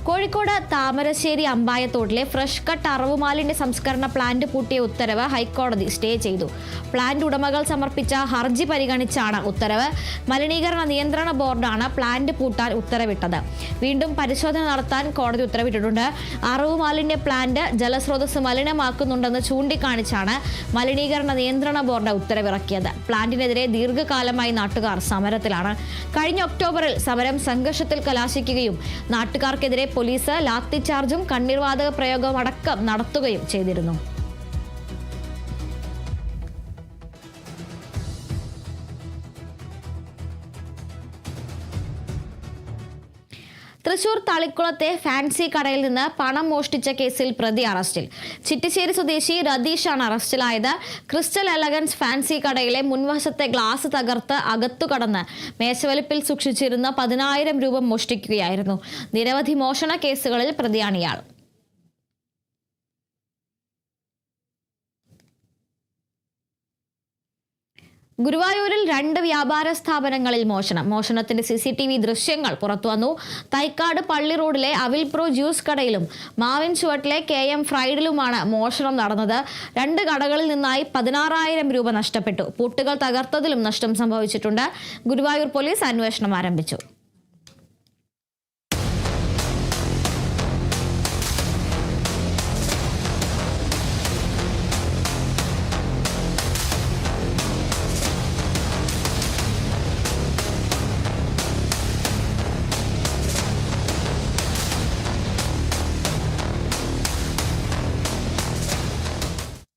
Kozhikode Thamarassery അമ്പായത്തോട്ടിലെ fresh cut അറവുമാലിന്യ സംസ്കരണ plant പൂട്ടിയ ഉത്തരവ് ഹൈക്കോടതി സ്റ്റേ ചെയ്തു. പ്ലാന്റ് ഉടമകൾ സമർപ്പിച്ച ഹർജി പരിഗണിച്ചാണ് ഉത്തരവ്. മലിനീകരണ നിയന്ത്രണ ബോർഡാണ് പ്ലാന്റ് പൂട്ടാൻ ഉത്തരവിട്ടത്. വീണ്ടും പരിശോധന നടത്താൻ കോടതി ഉത്തരവിട്ടിട്ടുണ്ട്. അറവുമാലിന്യ പ്ലാന്റ് ജലസ്രോതസ് മലിനമാക്കുന്നുണ്ടെന്ന് ചൂണ്ടിക്കാണിച്ചാണ് മലിനീകരണ നിയന്ത്രണ ബോർഡ് ഉത്തരവിറക്കിയത്. പ്ലാന്റിനെതിരെ ദീർഘകാലമായി നാട്ടുകാർ സമരത്തിലാണ്. കഴിഞ്ഞ ഒക്ടോബറിൽ സമരം സംഘർഷത്തിൽ കലാശിക്കുകയും നാട്ടുകാർക്കെതിരെ പോലീസ് ലാത്തിചാർജും കണ്ണീർവാതക പ്രയോഗവും അടക്കം നടത്തുകയും ചെയ്തിരുന്നു. തൃശൂർ തളിക്കുളത്തെ ഫാൻസി കടയിൽ നിന്ന് പണം മോഷ്ടിച്ച കേസിൽ പ്രതി അറസ്റ്റിൽ. ചിറ്റിശ്ശേരി സ്വദേശി രതീഷാണ് അറസ്റ്റിലായത്. ക്രിസ്റ്റൽ എലഗൻസ് ഫാൻസി കടയിലെ മുൻവശത്തെ ഗ്ലാസ് തകർത്ത് അകത്തുകടന്ന് മേശവലിപ്പിൽ സൂക്ഷിച്ചിരുന്ന 10,000 രൂപ മോഷ്ടിക്കുകയായിരുന്നു. നിരവധി മോഷണ കേസുകളിൽ പ്രതിയാണ് ഇയാൾ. ഗുരുവായൂരിൽ 2 വ്യാപാര സ്ഥാപനങ്ങളിൽ മോഷണത്തിന്റെ CCTV ദൃശ്യങ്ങൾ പുറത്തുവന്നു. തൈക്കാട് പള്ളി റോഡിലെ അവിൽ പ്രോ ജ്യൂസ് കടയിലും മാവിൻ ചുവട്ടിലെ KM ഫ്രൈഡിലുമാണ് മോഷണം നടന്നത്. 2 കടകളിൽ നിന്നായി 16,000 രൂപ നഷ്ടപ്പെട്ടു. പൂട്ടുകൾ തകർത്തതിലും നഷ്ടം സംഭവിച്ചിട്ടുണ്ട്. ഗുരുവായൂർ പോലീസ് അന്വേഷണം ആരംഭിച്ചു.